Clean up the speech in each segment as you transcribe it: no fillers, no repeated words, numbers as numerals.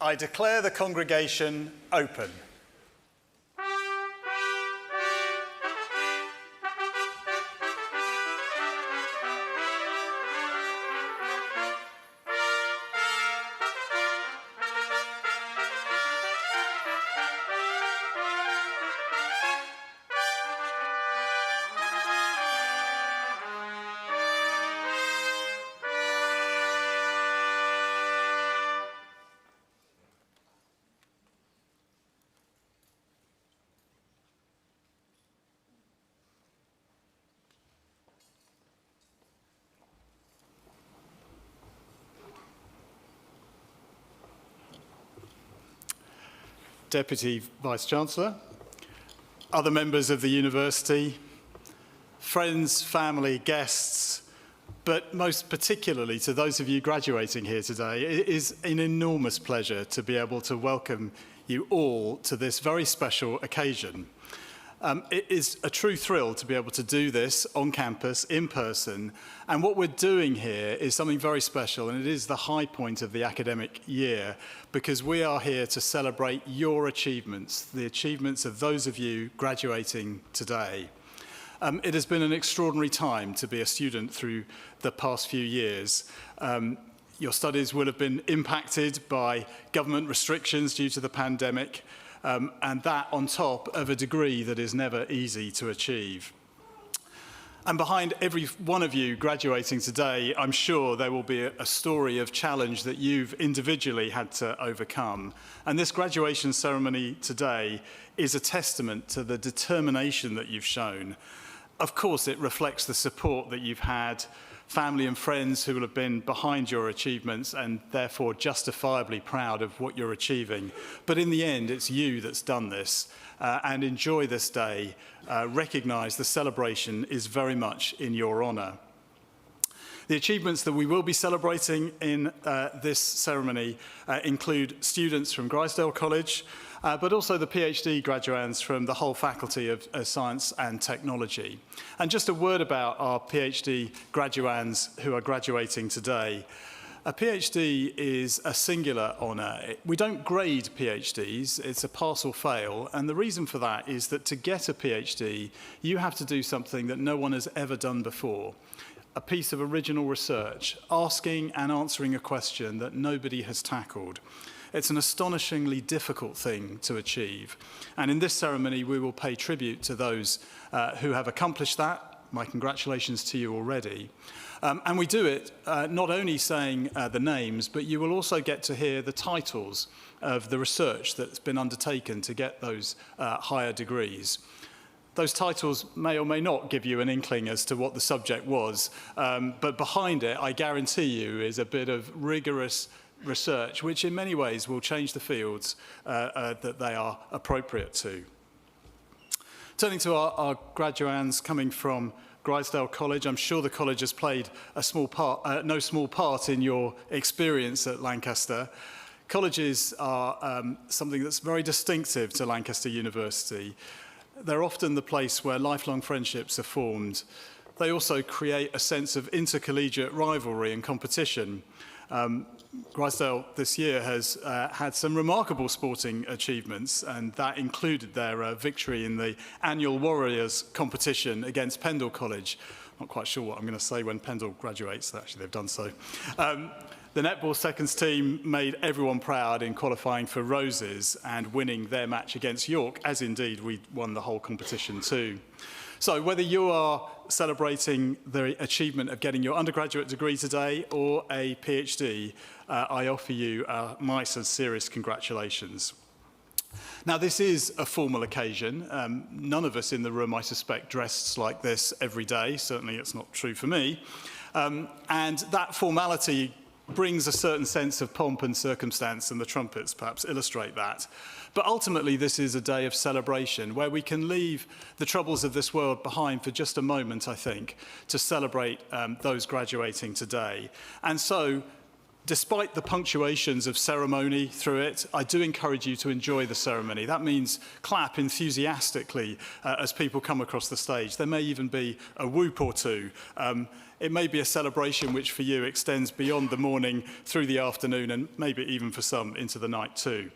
I declare the congregation open. Deputy Vice-Chancellor, other members of the university, friends, family, guests, but most particularly to those of you graduating here today, it is an enormous pleasure to be able to welcome you all to this very special occasion. It is a true thrill to be able to do this on campus, in person, and what we're doing here is something very special, and it is the high point of the academic year, because we are here to celebrate your achievements, the achievements of those of you graduating today. It has been an extraordinary time to be a student through the past few years. Your studies will have been impacted by government restrictions due to the pandemic, and that on top of a degree that is never easy to achieve. And behind every one of you graduating today, I'm sure there will be a story of challenge that you've individually had to overcome. And this graduation ceremony today is a testament to the determination that you've shown. Of course, it reflects the support that you've had, family and friends who will have been behind your achievements and therefore justifiably proud of what you're achieving. But in the end, it's you that's done this. And enjoy this day. Recognise the celebration is very much in your honour. The achievements that we will be celebrating in this ceremony include students from Grizedale College, but also the PhD graduands from the whole Faculty of Science and Technology. And just a word about our PhD graduands who are graduating today. A PhD is a singular honour. We don't grade PhDs, it's a pass or fail, and the reason for that is that to get a PhD, you have to do something that no one has ever done before. A piece of original research, asking and answering a question that nobody has tackled. It's an astonishingly difficult thing to achieve. And in this ceremony, we will pay tribute to those who have accomplished that. My congratulations to you already. And we do it not only saying the names, but you will also get to hear the titles of the research that's been undertaken to get those higher degrees. Those titles may or may not give you an inkling as to what the subject was, but behind it, I guarantee you, is a bit of rigorous research, which in many ways will change the fields that they are appropriate to. Turning to our graduands coming from Grizedale College, I'm sure the college has played a small part, no small part in your experience at Lancaster. Colleges are something that's very distinctive to Lancaster University. They're often the place where lifelong friendships are formed. They also create a sense of intercollegiate rivalry and competition. Grizedale this year has had some remarkable sporting achievements, and that included their victory in the annual Warriors competition against Pendle College. Not quite sure what I'm going to say when Pendle graduates, actually they've done so. The netball seconds team made everyone proud in qualifying for Roses and winning their match against York, as indeed we won the whole competition too. So whether you are celebrating the achievement of getting your undergraduate degree today or a PhD, I offer you my sincerest congratulations. Now, this is a formal occasion. None of us in the room, I suspect, dressed like this every day. Certainly it's not true for me. And that formality brings a certain sense of pomp and circumstance, and the trumpets perhaps illustrate that. But ultimately, this is a day of celebration where we can leave the troubles of this world behind for just a moment, I think, to celebrate those graduating today. And so, Despite the punctuations of ceremony through it, I do encourage you to enjoy the ceremony. That means clap enthusiastically as people come across the stage. There may even be a whoop or two. It may be a celebration which for you extends beyond the morning through the afternoon and maybe even for some into the night too.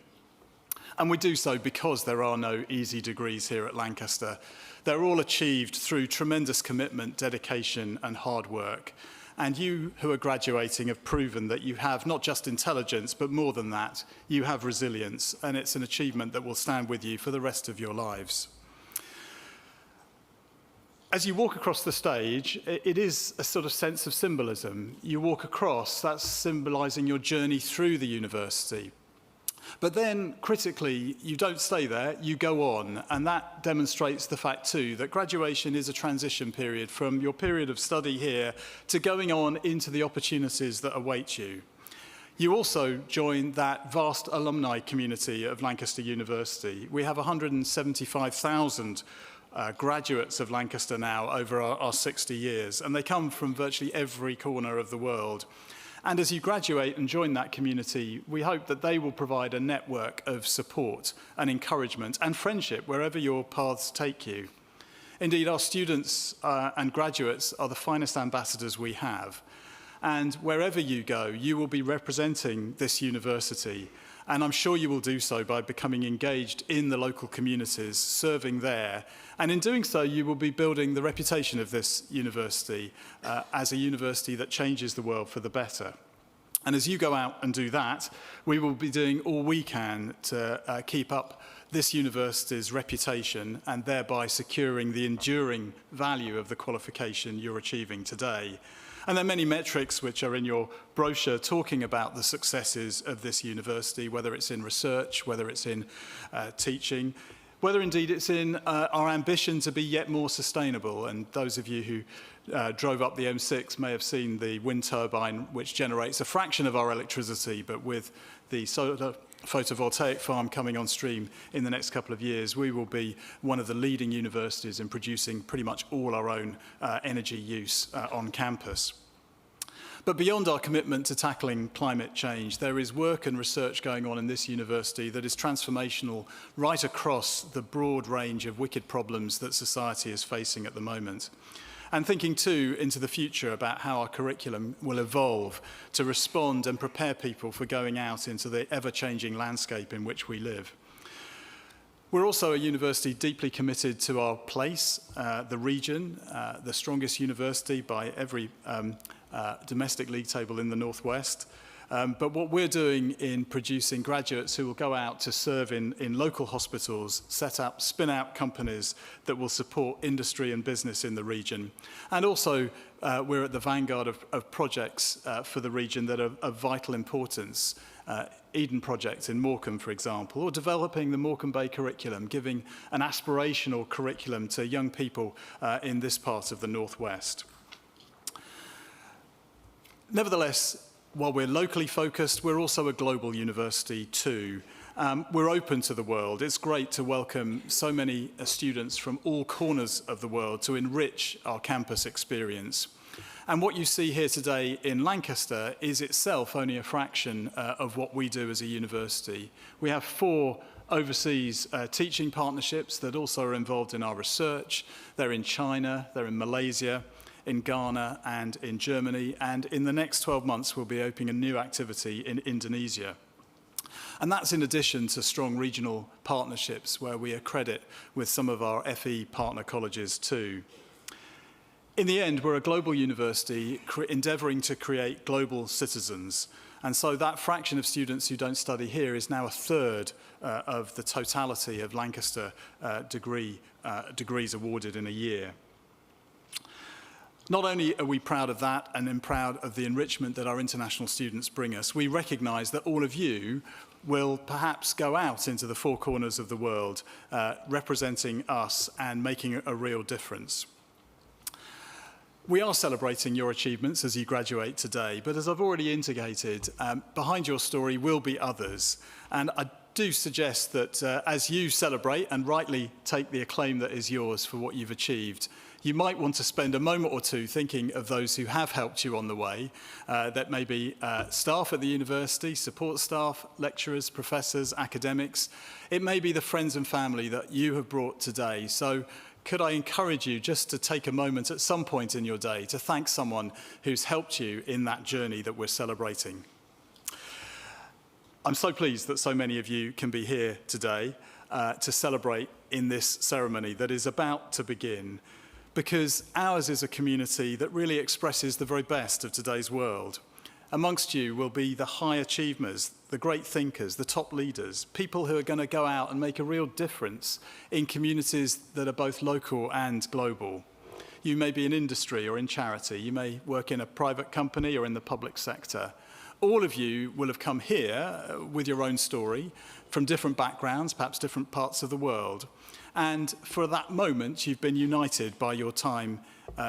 And we do so because there are no easy degrees here at Lancaster. They're all achieved through tremendous commitment, dedication and hard work. And you who are graduating have proven that you have not just intelligence, but more than that, you have resilience, and it's an achievement that will stand with you for the rest of your lives. As you walk across the stage, it is a sort of sense of symbolism. You walk across, that's symbolising your journey through the university. But then, critically, you don't stay there, you go on, and that demonstrates the fact, too, that graduation is a transition period from your period of study here to going on into the opportunities that await you. You also join that vast alumni community of Lancaster University. We have 175,000 graduates of Lancaster now over our 60 years, and they come from virtually every corner of the world. And as you graduate and join that community, we hope that they will provide a network of support and encouragement and friendship wherever your paths take you. Indeed, our students and graduates are the finest ambassadors we have. And wherever you go, you will be representing this university. And I'm sure you will do so by becoming engaged in the local communities, serving there. And in doing so, you will be building the reputation of this university as a university that changes the world for the better. And as you go out and do that, we will be doing all we can to keep up this university's reputation and thereby securing the enduring value of the qualification you're achieving today. And there are many metrics which are in your brochure talking about the successes of this university, whether it's in research, whether it's in teaching, whether indeed it's in our ambition to be yet more sustainable. And those of you who drove up the M6 may have seen the wind turbine, which generates a fraction of our electricity, but with the solar photovoltaic farm coming on stream in the next couple of years, we will be one of the leading universities in producing pretty much all our own energy use on campus. But beyond our commitment to tackling climate change, there is work and research going on in this university that is transformational right across the broad range of wicked problems that society is facing at the moment. And thinking too into the future about how our curriculum will evolve to respond and prepare people for going out into the ever-changing landscape in which we live. We're also a university deeply committed to our place, the region, the strongest university by every domestic league table in the Northwest. But what we're doing in producing graduates who will go out to serve in local hospitals, set up, spin out companies that will support industry and business in the region. And also, we're at the vanguard of projects for the region that are of vital importance. Eden Project in Morecambe, for example, or developing the Morecambe Bay curriculum, giving an aspirational curriculum to young people in this part of the Northwest. Nevertheless, while we're locally focused, we're also a global university too. We're open to the world. It's great to welcome so many students from all corners of the world to enrich our campus experience. And what you see here today in Lancaster is itself only a fraction of what we do as a university. We have 4 overseas teaching partnerships that also are involved in our research. They're in China, they're in Malaysia, in Ghana and in Germany, and in the next 12 months we'll be opening a new activity in Indonesia. And that's in addition to strong regional partnerships where we accredit with some of our FE partner colleges too. In the end, we're a global university endeavouring to create global citizens, and so that fraction of students who don't study here is now 1/3 of the totality of Lancaster degrees awarded in a year. Not only are we proud of that and then proud of the enrichment that our international students bring us, we recognise that all of you will perhaps go out into the 4 corners of the world representing us and making a real difference. We are celebrating your achievements as you graduate today, but as I've already indicated, behind your story will be others. And I do suggest that as you celebrate and rightly take the acclaim that is yours for what you've achieved, you might want to spend a moment or two thinking of those who have helped you on the way. That may be staff at the university, support staff, lecturers, professors, academics. It may be the friends and family that you have brought today. So could I encourage you just to take a moment at some point in your day to thank someone who's helped you in that journey that we're celebrating. I'm so pleased that so many of you can be here today to celebrate in this ceremony that is about to begin, because ours is a community that really expresses the very best of today's world. Amongst you will be the high achievers, the great thinkers, the top leaders, people who are going to go out and make a real difference in communities that are both local and global. You may be in industry or in charity. You may work in a private company or in the public sector. All of you will have come here with your own story, from different backgrounds, perhaps different parts of the world. And for that moment, you've been united by your time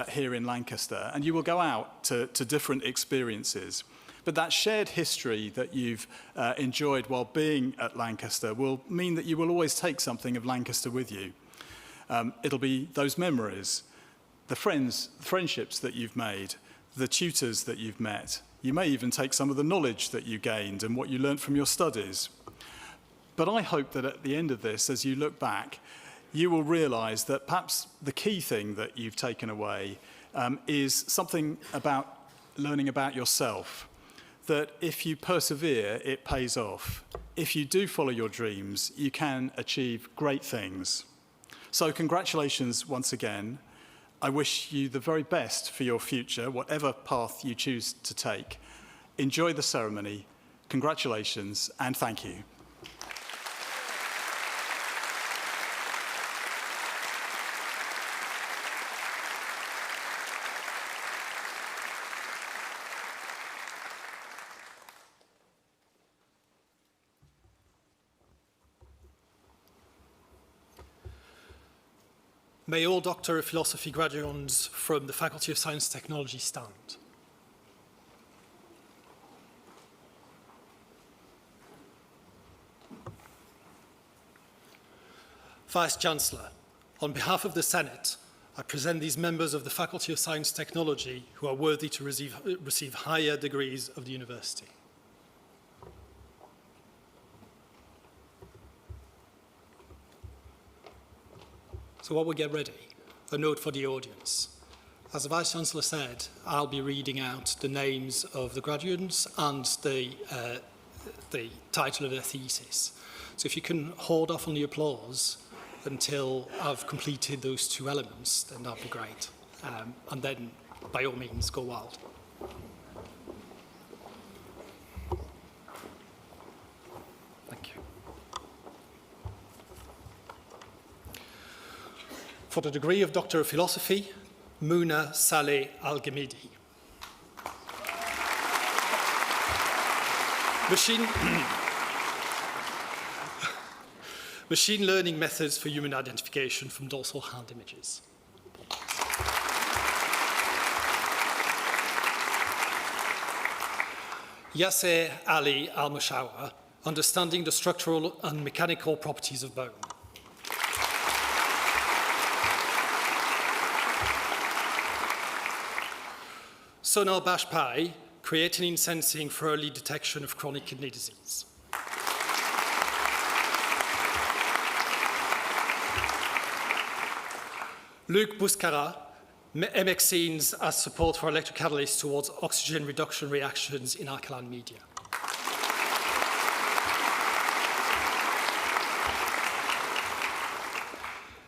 here in Lancaster, and you will go out to different experiences. But that shared history that you've enjoyed while being at Lancaster will mean that you will always take something of Lancaster with you. It'll be those memories, the friendships that you've made, the tutors that you've met. You may even take some of the knowledge that you gained and what you learned from your studies. But I hope that at the end of this, as you look back, you will realize that perhaps the key thing that you've taken away is something about learning about yourself. That if you persevere, it pays off. If you do follow your dreams, you can achieve great things. So congratulations once again. I wish you the very best for your future, whatever path you choose to take. Enjoy the ceremony. Congratulations and thank you. May all Doctor of Philosophy graduates from the Faculty of Science and Technology stand. Vice-Chancellor, on behalf of the Senate, I present these members of the Faculty of Science and Technology who are worthy to receive higher degrees of the university. So while we get ready, a note for the audience. As the Vice-Chancellor said, I'll be reading out the names of the graduates and the title of their thesis. So if you can hold off on the applause until I've completed those two elements, then that'd be great. And then, by all means, go wild. Thank you. For the degree of Doctor of Philosophy, Muna Saleh Al-Ghamidi. Machine learning methods for human identification from dorsal hand images. Yasser Ali Al-Mushawa, understanding the structural and mechanical properties of bone. Sonal Bajpai, creatinine sensing for early detection of chronic kidney disease. Luc Bouscara, MXenes as support for electrocatalysts towards oxygen reduction reactions in alkaline media.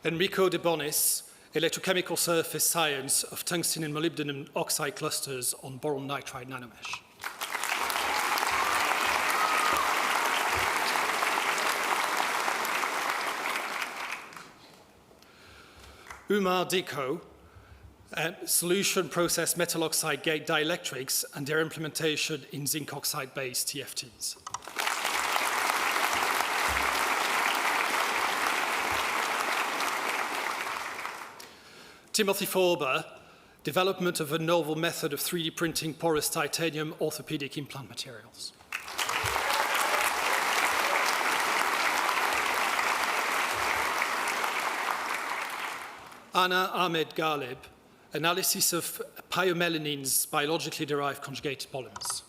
Enrico De Bonis, electrochemical surface science of tungsten and molybdenum oxide clusters on boron nitride nanomesh. Umar Diko, solution process metal oxide gate dielectrics and their implementation in zinc oxide-based TFTs. Timothy Forber, development of a novel method of 3D printing porous titanium orthopedic implant materials. Anna Ahmed Ghalib, analysis of pyomelanins, biologically derived conjugated polymers.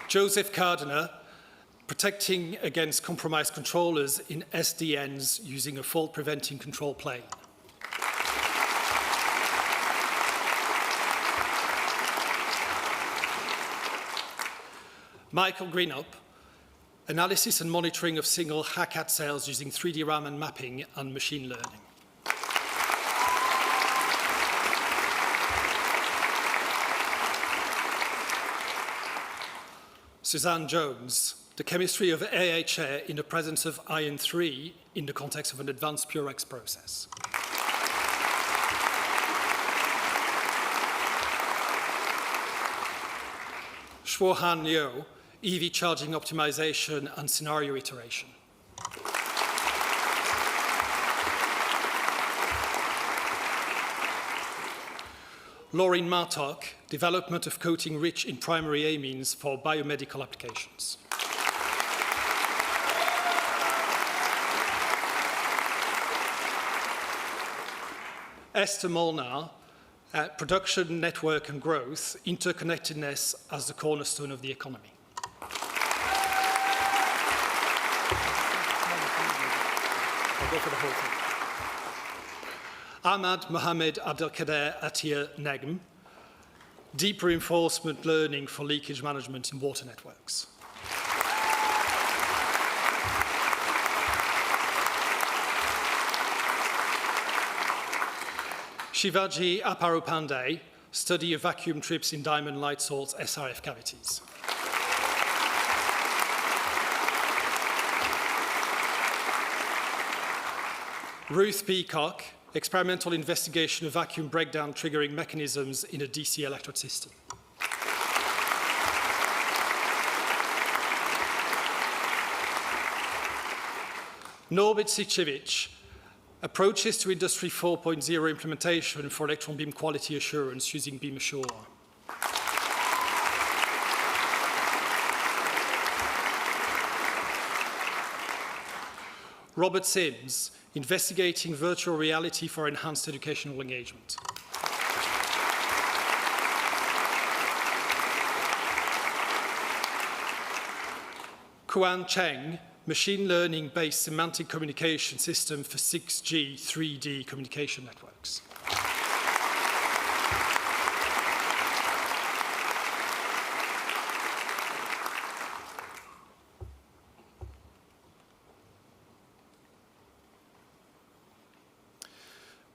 Joseph Cardiner, protecting against compromised controllers in SDNs using a fault-preventing control plane. Michael Greenup, analysis and monitoring of single HACAT cells using 3D Raman mapping and machine learning. Suzanne Jones, the chemistry of AHA in the presence of iron 3 in the context of an advanced Purex process. Shuohan Liu, EV charging optimization and scenario iteration. Laureen Martok, development of coating rich in primary amines for biomedical applications. Esther Molnar, production, network and growth, interconnectedness as the cornerstone of the economy. I'll go for the whole thing. Ahmad Mohamed Abdelkader Atiyah Negm, deep reinforcement learning for leakage management in water networks. Shivaji Aparupandey, study of vacuum trips in diamond light salts SRF cavities. Ruth Peacock, experimental investigation of vacuum breakdown triggering mechanisms in a DC electrode system. Norbert Sichevich, approaches to Industry 4.0 implementation for electron beam quality assurance using Beam Assure. Robert Sims, investigating virtual reality for enhanced educational engagement. Kuan Cheng, machine learning-based semantic communication system for 6G 3D communication networks.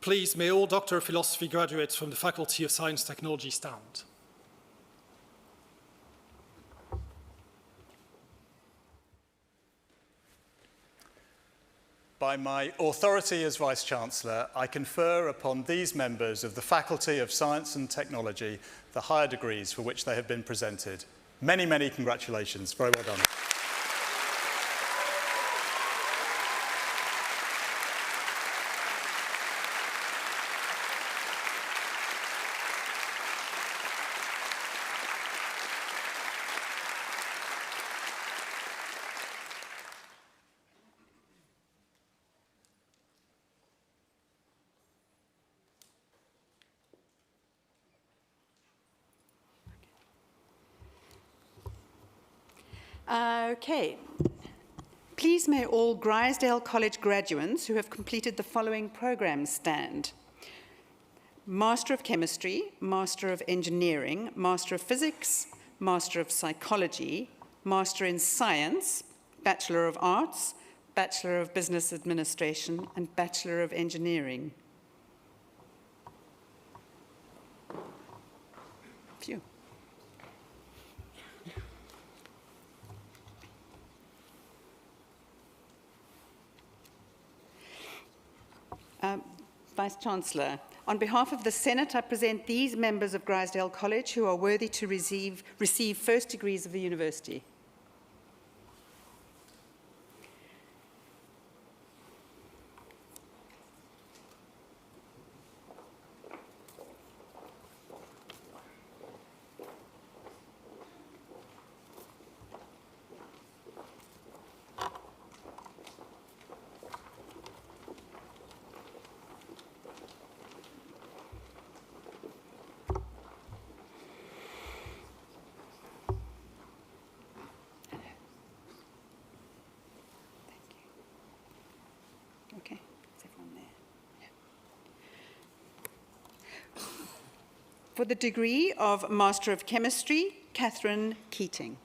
Please, may all Doctor of Philosophy graduates from the Faculty of Science and Technology stand. By my authority as Vice-Chancellor, I confer upon these members of the Faculty of Science and Technology the higher degrees for which they have been presented. Many, many congratulations. Very well done. Okay. Please may all Grizedale College graduates who have completed the following programs stand. Master of Chemistry, Master of Engineering, Master of Physics, Master of Psychology, Master in Science, Bachelor of Arts, Bachelor of Business Administration, and Bachelor of Engineering. Phew. Vice-Chancellor, on behalf of the Senate, I present these members of Grizedale College who are worthy to receive first degrees of the university. For the degree of Master of Chemistry, Catherine Keating.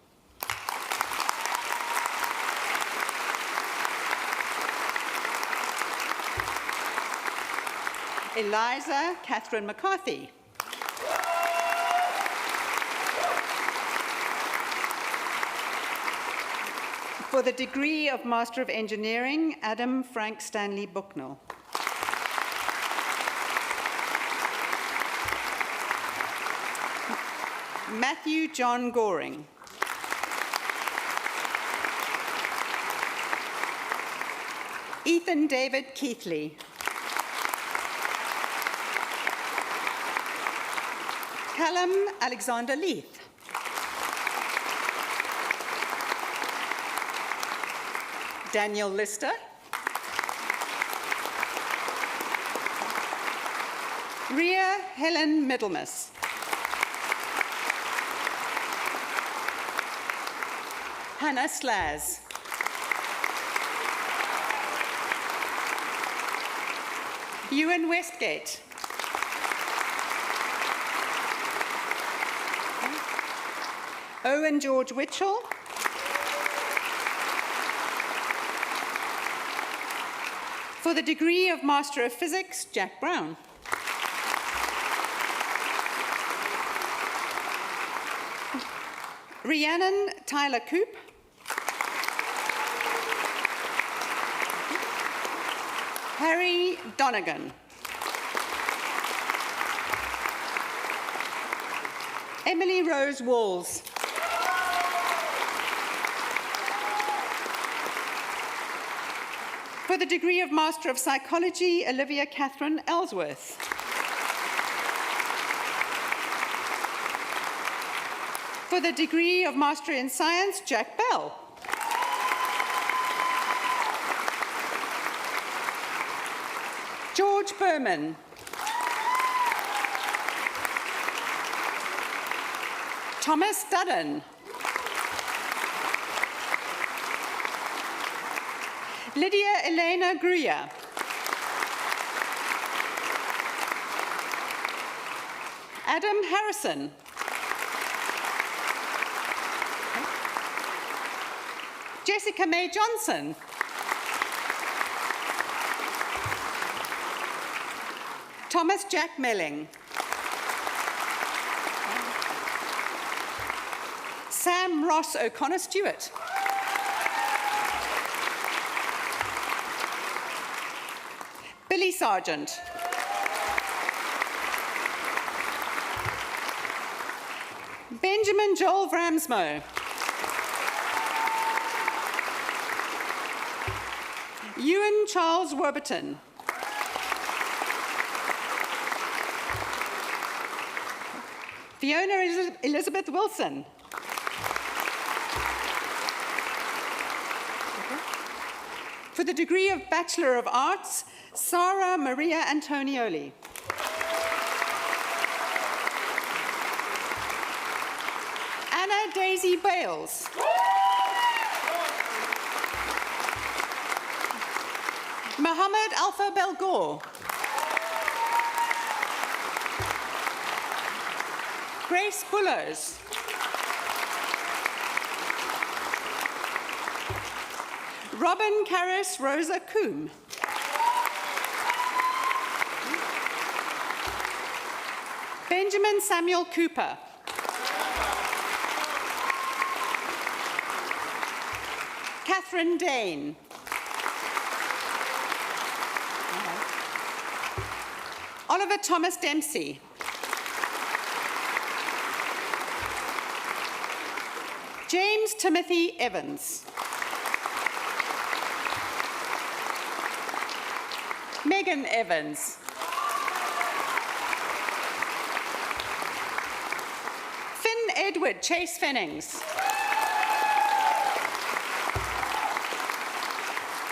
Eliza Catherine McCarthy. For the degree of Master of Engineering, Adam Frank Stanley Bucknell. Matthew John Goring. Ethan David Keithley. Callum Alexander Leith. Daniel Lister. Ria Helen Middlemas. Hannah Slaz. Ewan Westgate. Owen George Witchell. For the degree of Master of Physics, Jack Brown. Rhiannon Tyler Coop. Harry Donegan. Emily Rose Walls. For the degree of Master of Psychology, Olivia Catherine Ellsworth. For the degree of Master in Science, Jack Bell. George Berman. Thomas Dudden. Lydia Elena Gruya. Adam Harrison. Jessica May Johnson. Thomas Jack Melling. Sam Ross O'Connor Stewart. Billy Sargent. Benjamin Joel Vramsmo. Ewan Charles Warburton. Fiona Elizabeth Wilson. For the degree of Bachelor of Arts, Sarah Maria Antonioli. Anna Daisy Bales. Mohammed Alpha Belgore. Grace Bullows. Robin Karras Rosa Coombe. Benjamin Samuel Cooper. Catherine Dane. Oliver Thomas Dempsey. James Timothy Evans. Megan Evans. Finn Edward Chase Fennings.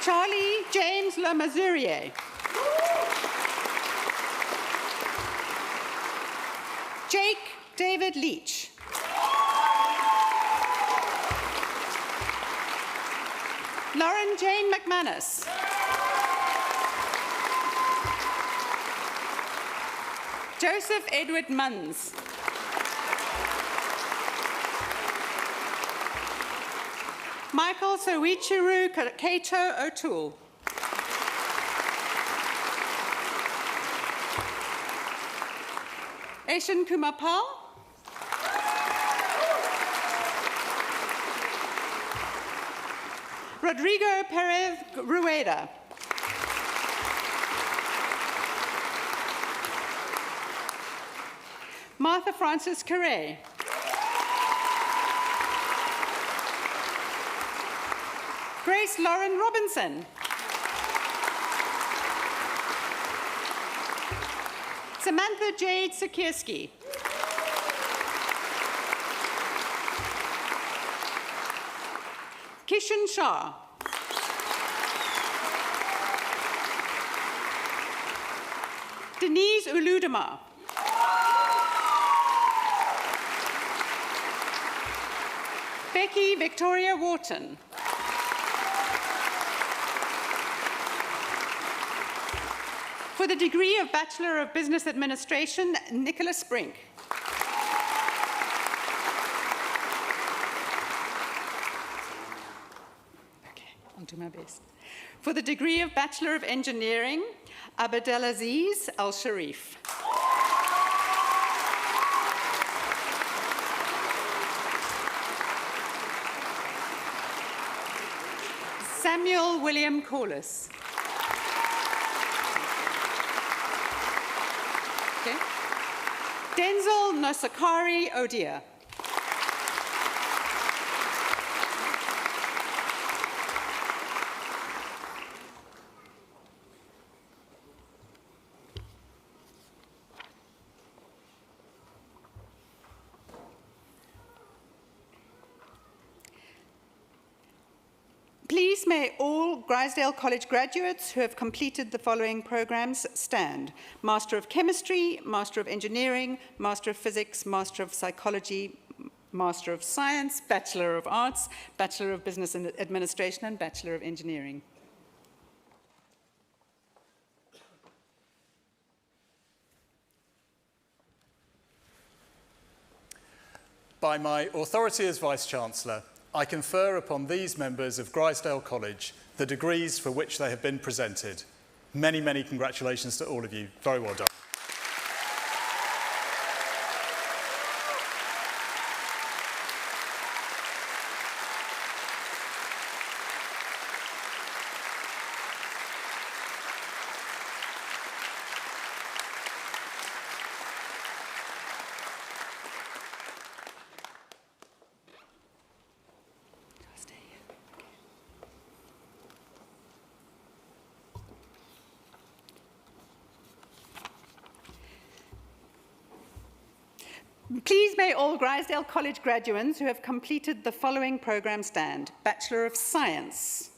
Charlie James Le Mazurier. Jake David Leach. Lauren Jane McManus. Joseph Edward Munns. Michael Soichiro Kato O'Toole. Eshan Kumapal. Rodrigo Perez Rueda. Martha Francis Correa. Grace Lauren Robinson. Samantha Jade Sikierski. Kishan Shah. Denise Uludama. Becky Victoria Wharton. For the degree of Bachelor of Business Administration, Nicholas Brink. Okay, I'll do my best. For the degree of Bachelor of Engineering, Abdelaziz Al-Sharif. Samuel William Corliss. Okay. Denzel Nosakari Odia. Please may all Grizedale College graduates who have completed the following programs stand. Master of Chemistry, Master of Engineering, Master of Physics, Master of Psychology, Master of Science, Bachelor of Arts, Bachelor of Business Administration, and Bachelor of Engineering. By my authority as Vice-Chancellor, I confer upon these members of Grizedale College the degrees for which they have been presented. Many, many congratulations to all of you. Very well done. Please may all Grizedale College graduates who have completed the following program stand. Bachelor of Science.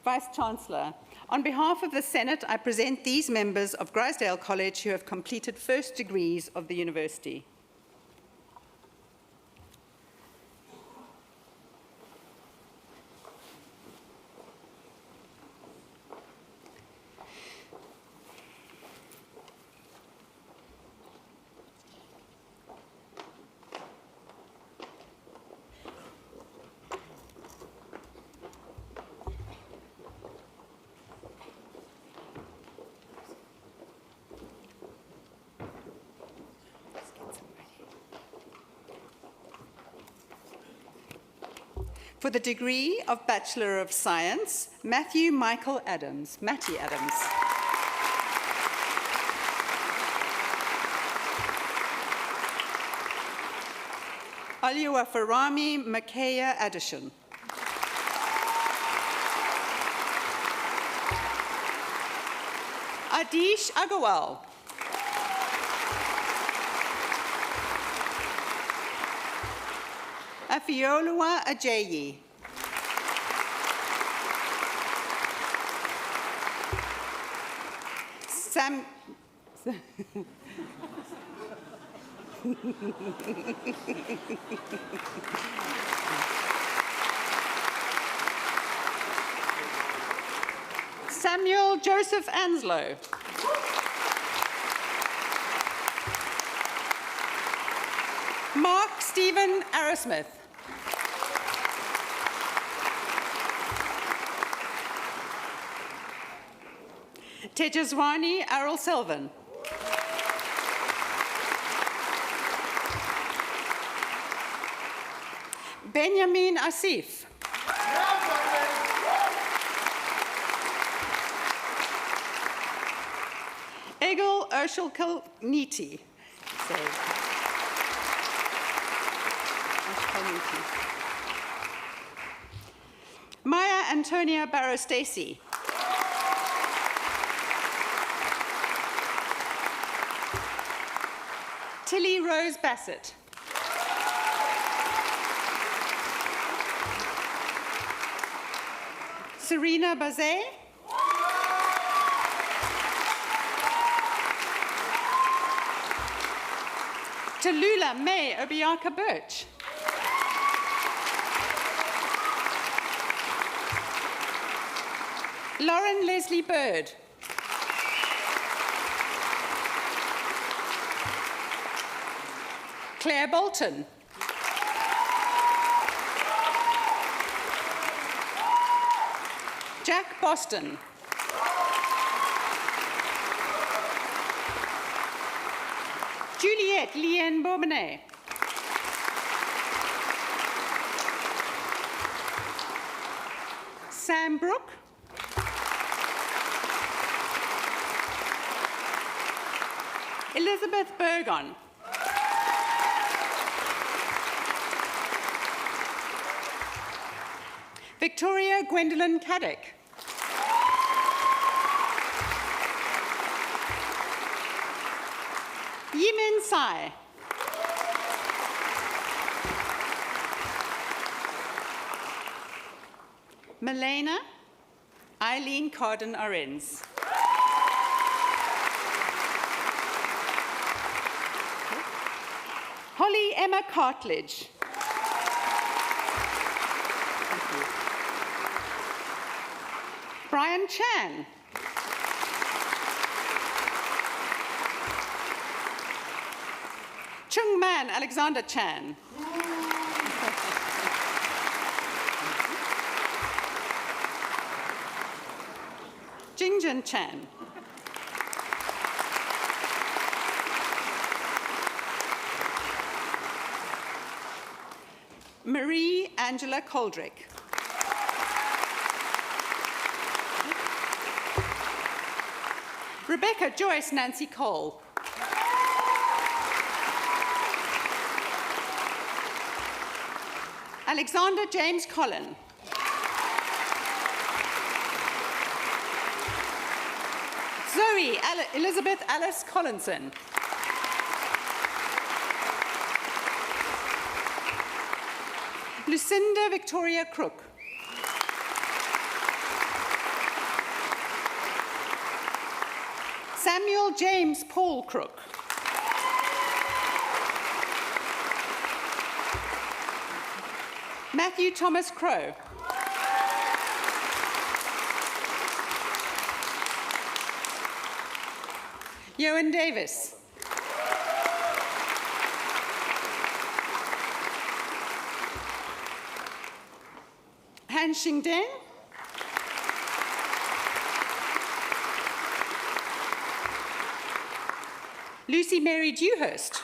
Vice-Chancellor, on behalf of the Senate, I present these members of Grizedale College who have completed first degrees of the university. For the degree of Bachelor of Science, Matthew Michael Adams, Matty Adams. Aliwafarami Makaya Adishan. Adish Agarwal. Afiolua Ajayi. Samuel Joseph Anslow. Mark Stephen Arrowsmith. Tejaswani Arul Selvin. Benjamin Asif. Egil Urshulkalniti. Maya Antonia Barrow-Stacey. Tilly Rose Bassett. Serena Bazet. Tallulah May Obiaka Birch. Lauren Leslie Bird. Claire Bolton. Jack Boston. Juliette Liane Baumenet. Sam Brooke. Elizabeth Bergon. Victoria Gwendolyn Caddick. Yimin Sai. Milena Eileen Carden Arens. Holly Emma Cartledge. Brian Chan. Chung Man Alexander Chan. Jingjin Chan. Marie Angela Coldrick. Rebecca Joyce Nancy Cole. Alexander James Collin. Zoe Elizabeth Alice Collinson. Lucinda Victoria Crook. Samuel James Paul Crook. Matthew Thomas Crow. Ewan Davis. Han Xingden. Lucy Mary Dewhurst.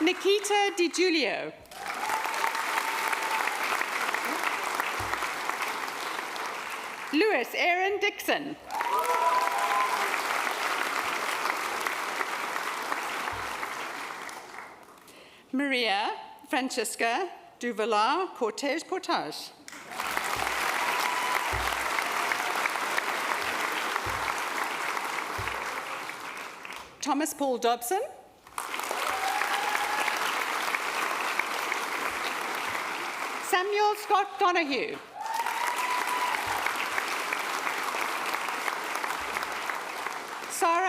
Nikita DiGiulio. Lewis Aaron Dixon. Maria Francisca Duvalla Cortez Portage. Thomas Paul Dobson. Samuel Scott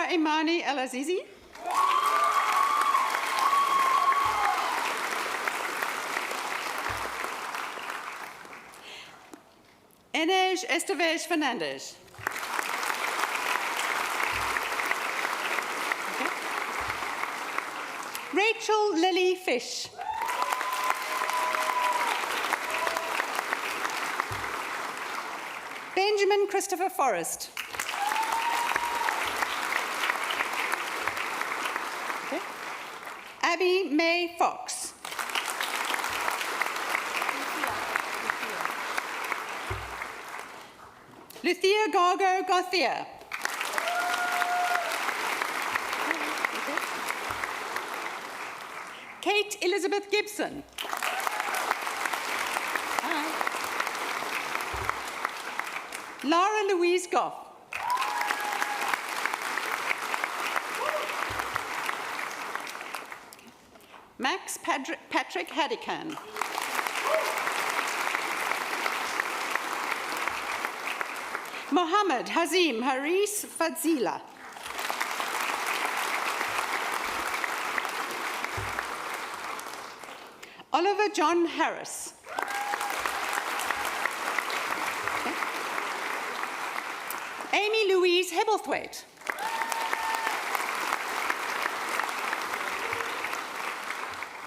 Farah Imani El-Azizi. Enej Estevez Fernandez. Okay. Rachel Lily Fish. Benjamin Christopher Forrest. Okay. Abby May Fox. Luthia Gargo Garcia. Okay. Kate Elizabeth Gibson. Hi. Lara Louise Goff. Max Patrick Hadikan. Mohammed Hazim Haris Fadzila. Oliver John Harris. Okay. Amy Louise Hebblethwaite.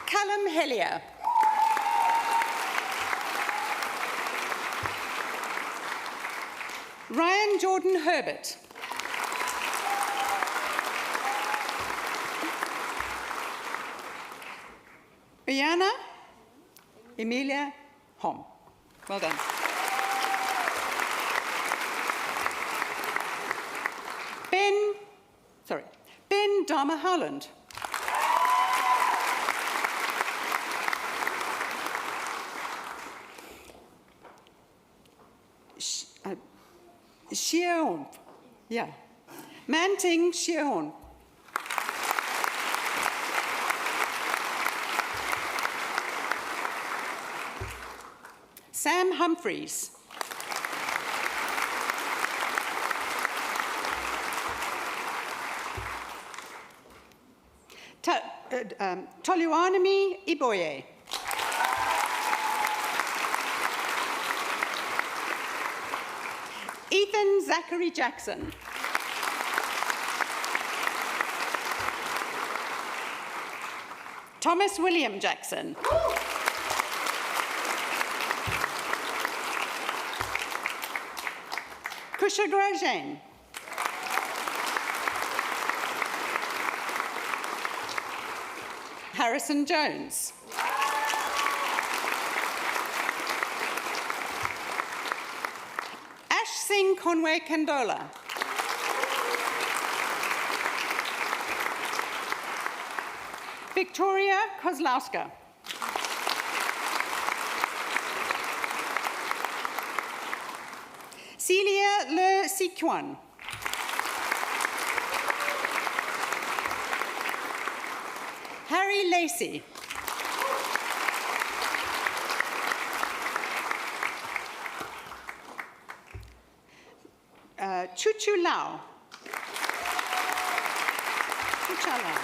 Callum Hellier. Ryan Jordan Herbert. Brianna Emilia Hom. Well done. Ben Dharma Howland. Sheerhorn. Yeah. Manting Sheerhorn. Sam Humphreys. Toluanimi Iboye. Ethan Zachary Jackson. Thomas William Jackson. Kusha Grajain. Harrison Jones. Ash Singh Conway Kandola. Victoria Kozlowska. Celia Le Siquan. Harry Lacey. Chuchu Lau. Chucha Lau.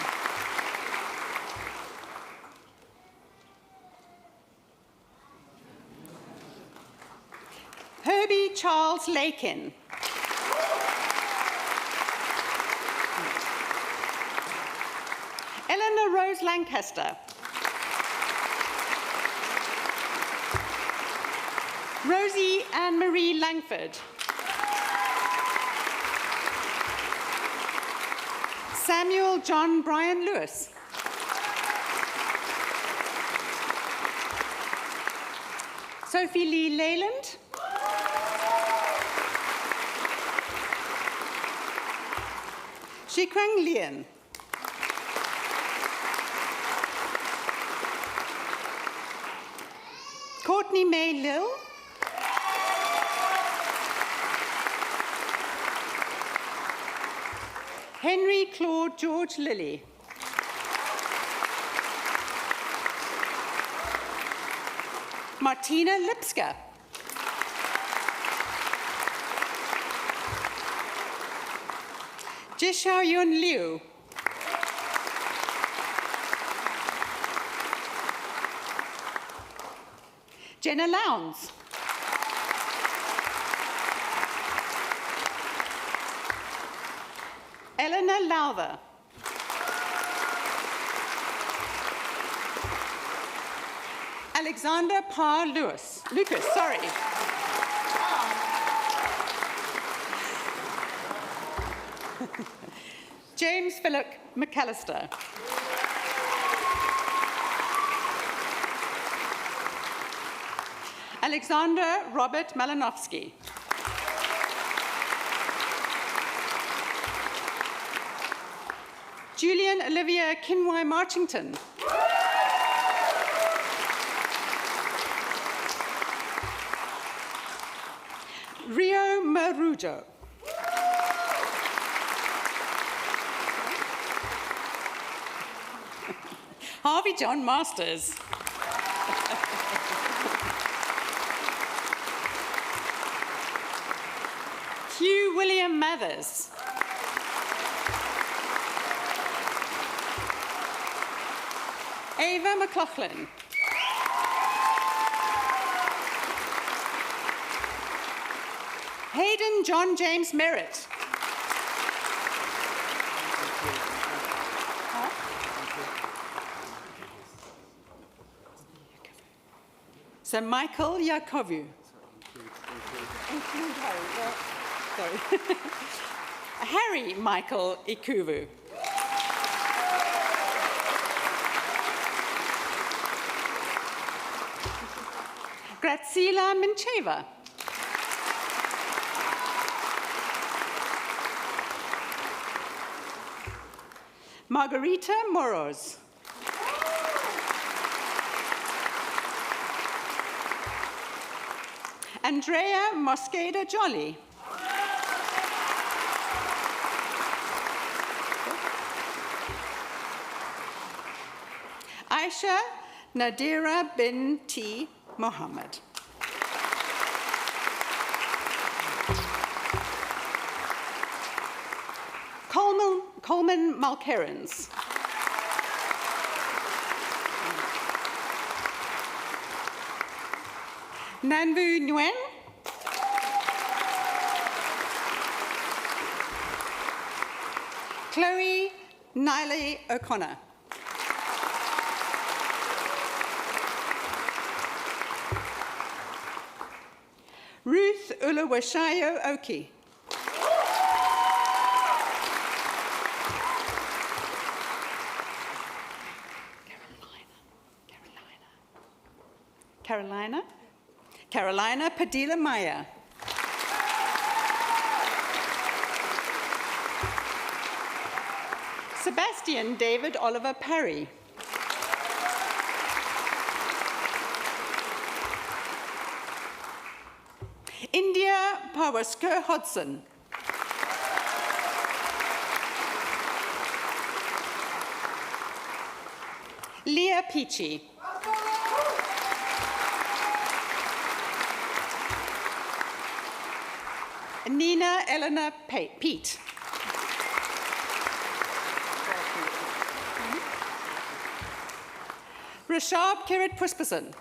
Herbie Charles Lakin. Eleanor Rose Lancaster. Rosie Anne-Marie Langford. Samuel John Brian Lewis. Sophie Lee Leyland. Shikrang Lian. Courtney May Lill. Henry Claude George Lilly. Martina Lipska. Jishao Yun Liu. Jenna Lowndes. Eleanor Lowther. Alexander Parr Lucas, sorry. James Philip McAllister. Alexander Robert Malinowski. Julian Olivia Kinwai Marchington. Rio Marujo. Harvey John Masters. Hugh William Mathers. Ava McLaughlin. Hayden John James Merritt. Sir Michael Yakovu. Sorry. Harry Michael Ikuvu. Graciela Mincheva. Margarita Moros. Andrea Mosqueda Jolly. Aisha Nadira binti Mohammed. Coleman Malkerins. Nanvu Nguyen. Chloe Niley O'Connor. Ruth Uluwashayo Oki. Carolina Padilla Maya. Sebastian David Oliver Parry. India Pawaskar Hodson. Leah Peachy. Nina Eleanor Pete. Rashab Kirit Puspasan.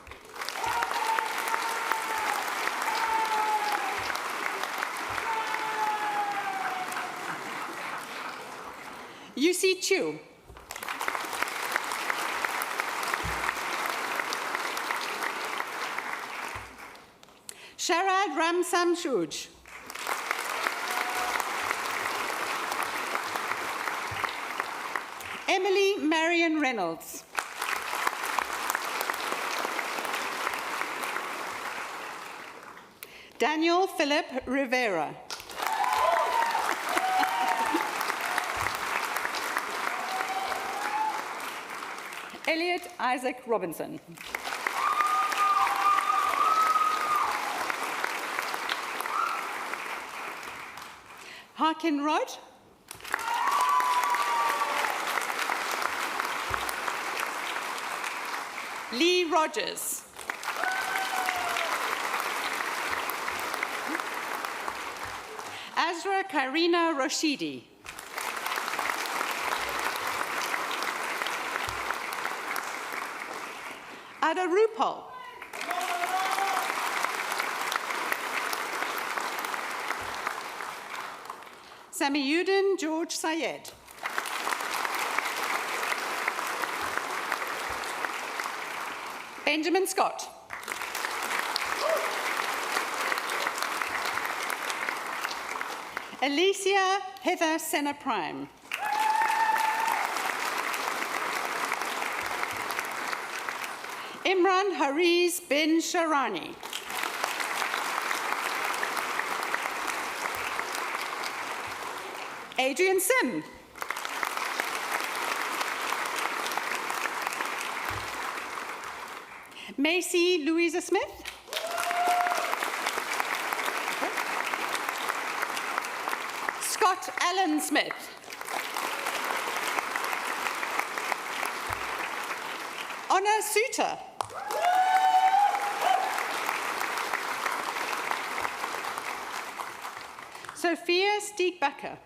Yusi Chu. Sharad Ramsam Shuj. Emily Marion Reynolds. Daniel Philip Rivera. Elliot Isaac Robinson. Harkin Rod. Lee Rogers. Azra Karina Roshidi. Sada Rupal. Samiuddin George Sayed. Benjamin Scott. Alicia Heather Senna Prime. Imran Hariz bin Sharani. Adrian Sim. Macy Louisa Smith. Scott Allen Smith. Honor Suter. Sophia Stiegbacher.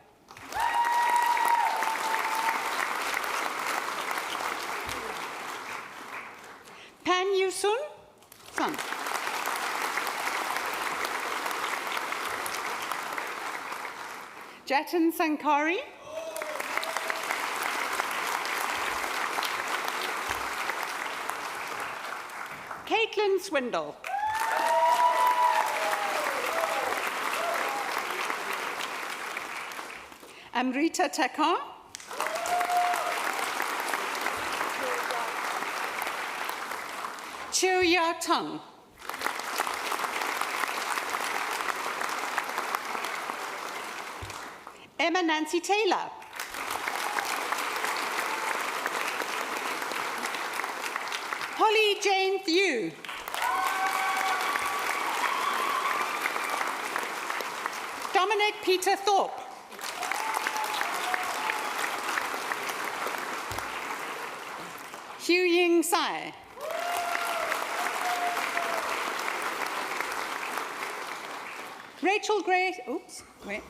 Pan Yusun Sun. Jatin Sankari. Caitlin Swindle. Amrita Takar. Chiu Ya Tung. Emma Nancy Taylor. Holly Jane Thew. Dominic Peter Thorpe. Hugh Ying Sai. Rachel Grace, oops, wait.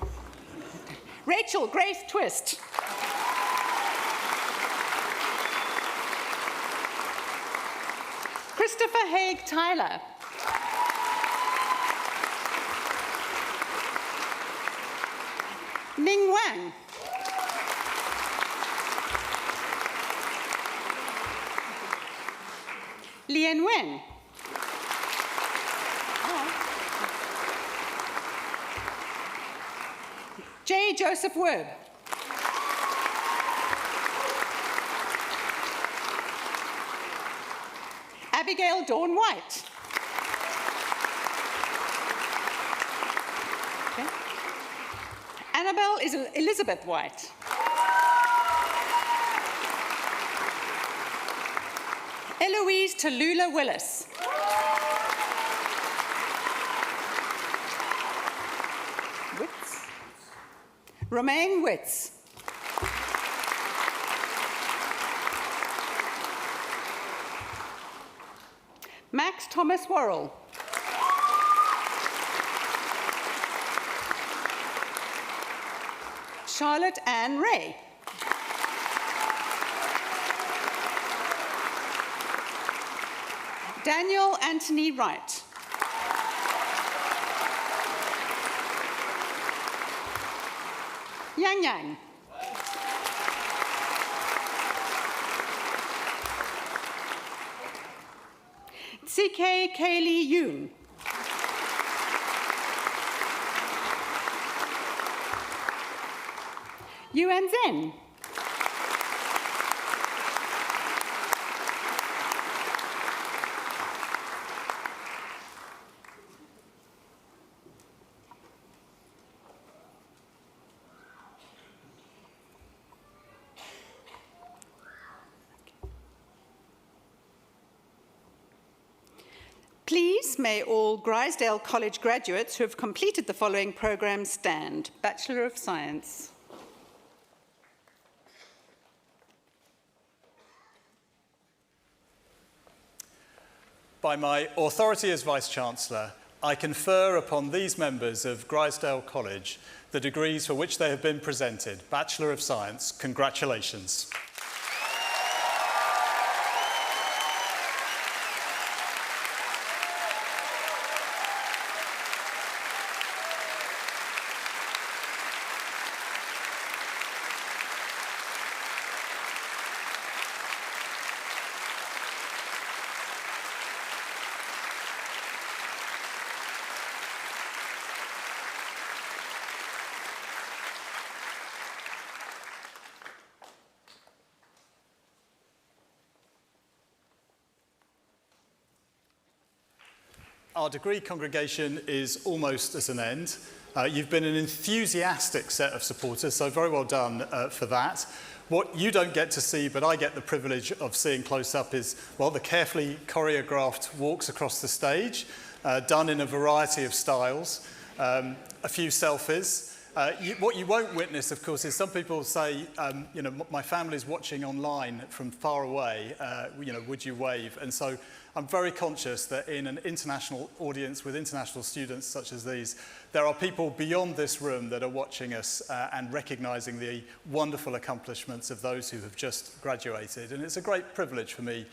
Rachel Grace Twist. Christopher Haig Tyler. Ning Wang. Lien Wen. J. Joseph Webb. Abigail Dawn White. Okay. Annabelle is Elizabeth White. Eloise Tallulah Willis. Witz. Romaine Witz. Max Thomas Worrell. Charlotte Ann Ray. Daniel Anthony Wright. Yang Yang. CK Kaylee Yoon. Yuan Zhen. Please, may all Grizedale College graduates who have completed the following program stand. Bachelor of Science. By my authority as Vice-Chancellor, I confer upon these members of Grizedale College the degrees for which they have been presented. Bachelor of Science, congratulations. our degree congregation is almost at an end. You've been an enthusiastic set of supporters, so very well done for that. What you don't get to see, but I get the privilege of seeing close up, is, well, the carefully choreographed walks across the stage, done in a variety of styles, a few selfies. What you won't witness, of course, is some people say, you know, my family's watching online from far away, you know, would you wave? And so I'm very conscious that in an international audience with international students such as these, there are people beyond this room that are watching us and recognising the wonderful accomplishments of those who have just graduated. And it's a great privilege for me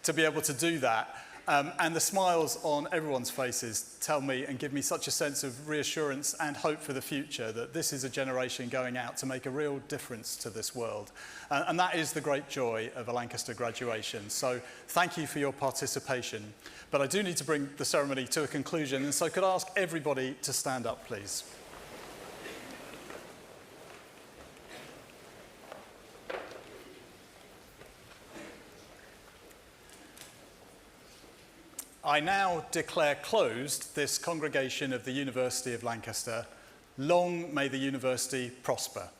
to be able to do that. And the smiles on everyone's faces tell me and give me such a sense of reassurance and hope for the future that this is a generation going out to make a real difference to this world. And that is the great joy of a Lancaster graduation. So thank you for your participation. But I do need to bring the ceremony to a conclusion, and so could I ask everybody to stand up, please? I now declare closed this congregation of the University of Lancaster. Long may the university prosper.